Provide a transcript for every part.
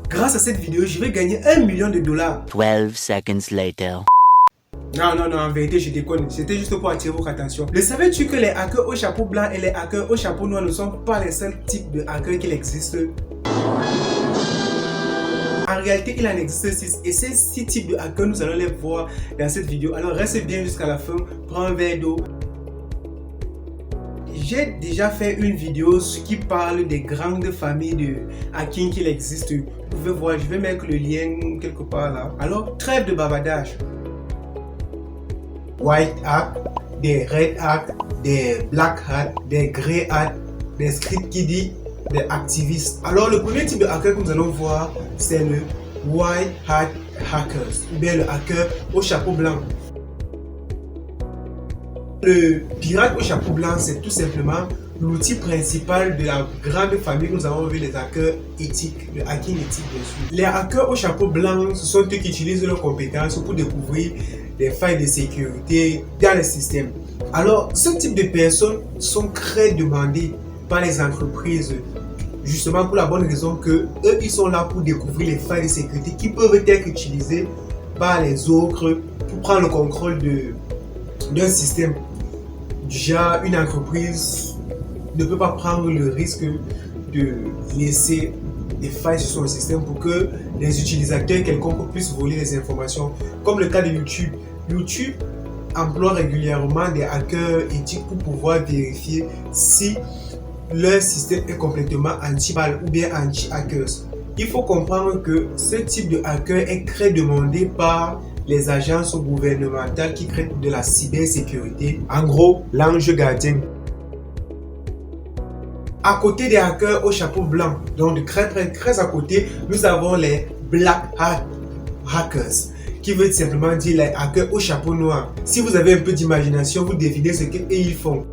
Grâce à cette vidéo, je vais gagner $1 million. 12 seconds later. Non, en vérité, je déconne. C'était juste pour attirer votre attention. Le savais-tu que les hackers au chapeau blanc et les hackers au chapeau noir ne sont pas les seuls types de hackers qu'il existe? En réalité, il en existe 6 et ces 6 types de hackers, nous allons les voir dans cette vidéo. Alors reste bien jusqu'à la fin, prends un verre d'eau. J'ai déjà fait une vidéo qui parle des grandes familles de hacking qu'il existe. Vous pouvez voir, je vais mettre le lien quelque part là. Alors, trêve de bavardage. White hat, des red hat, des black hat, des grey hat, des script kiddie, des activistes. Alors le premier type de hacker que nous allons voir, c'est le white hat hackers, ou bien le hacker au chapeau blanc. Le pirate au chapeau blanc, c'est tout simplement l'outil principal de la grande famille que nous avons vu, les hackers éthiques, le hacking éthique bien sûr. Les hackers au chapeau blanc, ce sont eux qui utilisent leurs compétences pour découvrir des failles de sécurité dans les systèmes. Alors, ce type de personnes sont très demandées par les entreprises, justement pour la bonne raison que eux, ils sont là pour découvrir les failles de sécurité qui peuvent être utilisées par les autres pour prendre le contrôle d'un système. Déjà, une entreprise ne peut pas prendre le risque de laisser des failles sur son système pour que les utilisateurs quelconques puissent voler les informations, comme le cas de YouTube. YouTube emploie régulièrement des hackers éthiques pour pouvoir vérifier si leur système est complètement anti-mal ou bien anti-hackers. Il faut comprendre que ce type de hacker est très demandé par les agences gouvernementales qui traitent de la cybersécurité. En gros, l'ange gardien. À côté des hackers au chapeau blanc, donc de très à côté, nous avons les black hat hackers, qui veut simplement dire les hackers au chapeau noir. Si vous avez un peu d'imagination, vous devinez ce qu'ils font.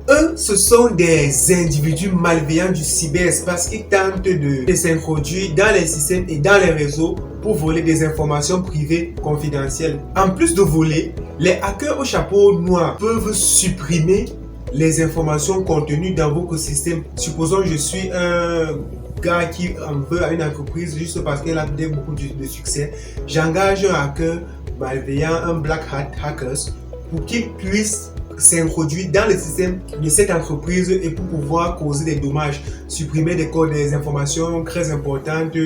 Eux, ce sont des individus malveillants du cyberespace qui tentent de s'introduire dans les systèmes et dans les réseaux pour voler des informations privées confidentielles. En plus de voler, les hackers au chapeau noir peuvent supprimer les informations contenues dans votre système. Supposons que je suis un gars qui en veut à une entreprise juste parce qu'elle a beaucoup de succès. J'engage un hacker malveillant, un black hat hackers, pour qu'il puisse s'introduire dans le système de cette entreprise et pour pouvoir causer des dommages, supprimer des informations très importantes,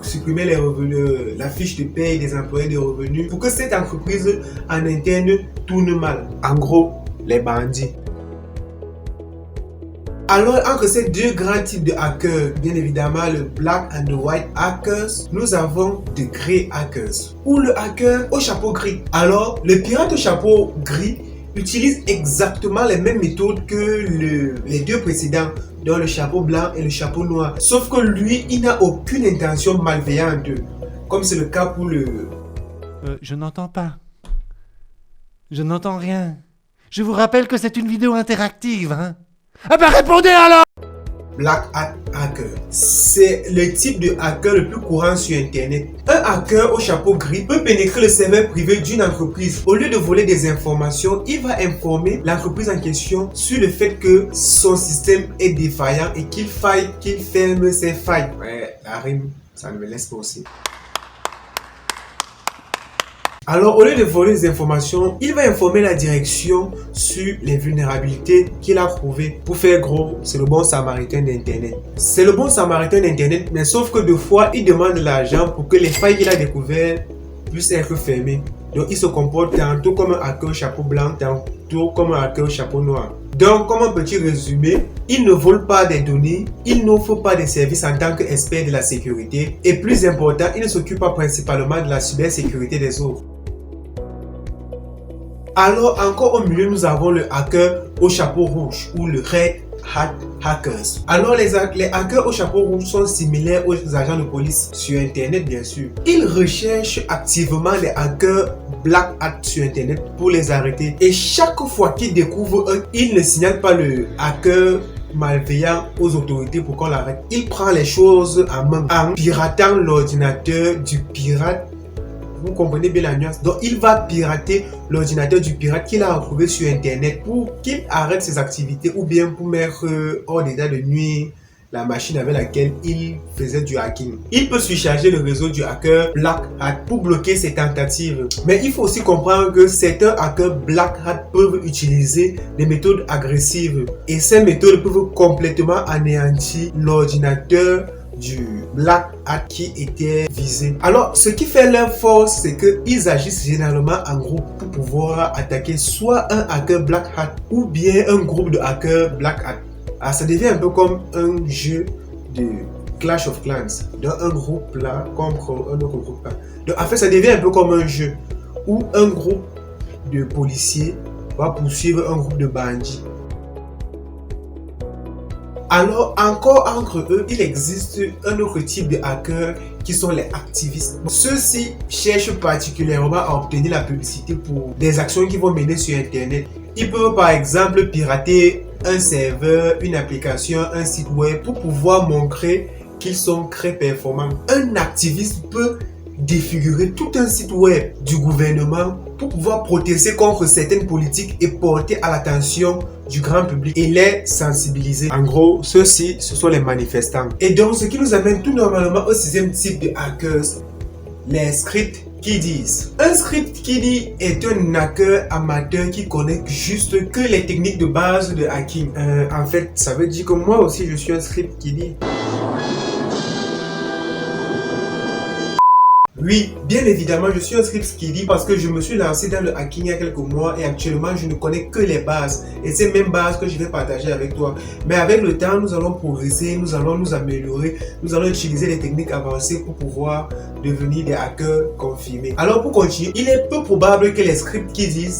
supprimer les revenus, la fiche de paie des employés de revenus, pour que cette entreprise en interne tourne mal. En gros, les bandits. Alors, entre ces deux grands types de hackers, bien évidemment le black and the white hackers, nous avons de grey hackers, ou le hacker au chapeau gris. Alors, le pirate au chapeau gris utilise exactement les mêmes méthodes que les deux précédents, dont le chapeau blanc et le chapeau noir. Sauf que lui, il n'a aucune intention malveillante, comme c'est le cas pour le... Je n'entends pas. Je n'entends rien. Je vous rappelle que c'est une vidéo interactive, hein. Ah ben répondez alors! Black hat hacker. C'est le type de hacker le plus courant sur Internet. Un hacker au chapeau gris peut pénétrer le serveur privé d'une entreprise. Au lieu de voler des informations, il va informer l'entreprise en question sur le fait que son système est défaillant et qu'il ferme ses failles. Ouais, la rime, ça ne me laisse pas aussi. Alors, au lieu de voler des informations, il va informer la direction sur les vulnérabilités qu'il a trouvées. Pour faire gros, c'est le bon samaritain d'Internet. C'est le bon samaritain d'Internet, mais sauf que deux fois, il demande de l'argent pour que les failles qu'il a découvertes puissent être fermées. Donc, il se comporte tantôt comme un hacker au chapeau blanc, tantôt comme un hacker au chapeau noir. Donc, comme un petit résumé, il ne vole pas des données, il n'offre pas des services en tant qu'expert de la sécurité. Et plus important, il ne s'occupe pas principalement de la cybersécurité des autres. Alors, encore au milieu, nous avons le hacker au chapeau rouge ou le red hat hackers. Alors, les hackers au chapeau rouge sont similaires aux agents de police sur Internet, bien sûr. Ils recherchent activement les hackers black hat sur Internet pour les arrêter. Et chaque fois qu'ils découvrent ils ne signalent pas le hacker malveillant aux autorités pour qu'on l'arrête. Il prend les choses en main en piratant l'ordinateur du pirate. Vous comprenez bien la nuance. Donc, il va pirater l'ordinateur du pirate qu'il a retrouvé sur Internet pour qu'il arrête ses activités ou bien pour mettre hors d'état de nuire la machine avec laquelle il faisait du hacking. Il peut surcharger le réseau du hacker Black Hat pour bloquer ses tentatives. Mais il faut aussi comprendre que certains hackers Black Hat peuvent utiliser des méthodes agressives. Et ces méthodes peuvent complètement anéantir l'ordinateur du Black Hat qui était visé. Alors, ce qui fait leur force, c'est qu'ils agissent généralement en groupe pour pouvoir attaquer soit un hacker Black Hat ou bien un groupe de hackers Black Hat. Alors, ça devient un peu comme un jeu de Clash of Clans. Donc, un groupe là contre un autre groupe là. Donc, en fait, ça devient un peu comme un jeu où un groupe de policiers va poursuivre un groupe de bandits. Alors, encore entre eux, il existe un autre type de hackers qui sont les activistes. Ceux-ci cherchent particulièrement à obtenir la publicité pour des actions qu'ils vont mener sur Internet. Ils peuvent par exemple pirater un serveur, une application, un site web pour pouvoir montrer qu'ils sont très performants. Un activiste peut défigurer tout un site web du gouvernement pour pouvoir protester contre certaines politiques et porter à l'attention du grand public et les sensibiliser. En gros, ceux-ci, ce sont les manifestants. Et donc, ce qui nous amène tout normalement au sixième type de hackers, les script kiddies. Un script kiddie est un hacker amateur qui connaît juste que les techniques de base de hacking. En fait, ça veut dire que moi aussi, je suis un script kiddie. Oui, bien évidemment, je suis un script kiddie parce que je me suis lancé dans le hacking il y a quelques mois et actuellement, je ne connais que les bases. Et c'est ces mêmes bases que je vais partager avec toi. Mais avec le temps, nous allons progresser, nous allons nous améliorer, nous allons utiliser des techniques avancées pour pouvoir devenir des hackers confirmés. Alors, pour continuer, il est peu probable que les script kiddies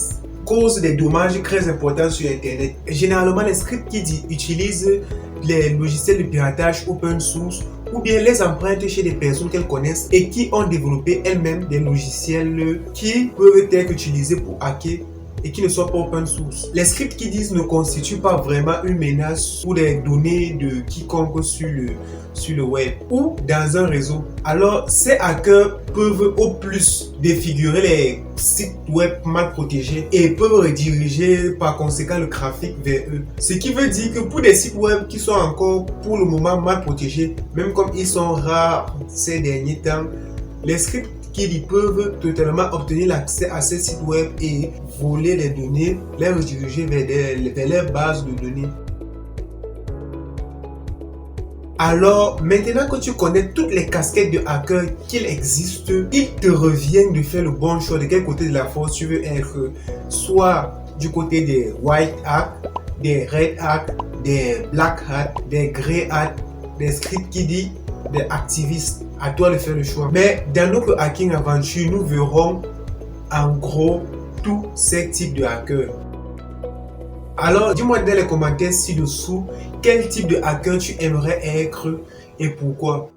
causent des dommages très importants sur Internet. Généralement, les script kiddies utilisent les logiciels de piratage open source ou bien les empruntent chez des personnes qu'elles connaissent et qui ont développé elles-mêmes des logiciels qui peuvent être utilisés pour hacker et qui ne sont pas open source. Les scripts kiddies ne constituent pas vraiment une menace pour les données de quiconque sur le web ou dans un réseau. Alors, ces hackers peuvent au plus défigurer les sites web mal protégés et peuvent rediriger par conséquent le trafic vers eux. Ce qui veut dire que pour des sites web qui sont encore pour le moment mal protégés, même comme ils sont rares ces derniers temps, les scripts qui peuvent totalement obtenir l'accès à ces sites web et voler les données, les rediriger vers leurs bases de données. Alors, maintenant que tu connais toutes les casquettes de hacker qu'il existe, il te revient de faire le bon choix de quel côté de la force tu veux être. Soit du côté des white hat, des red hat, des black hat, des grey hat, des script kiddies, des activistes. À toi de faire le choix. Mais dans notre hacking aventure, nous verrons en gros tous ces types de hackers. Alors, dis-moi dans les commentaires ci-dessous quel type de hacker tu aimerais être et pourquoi.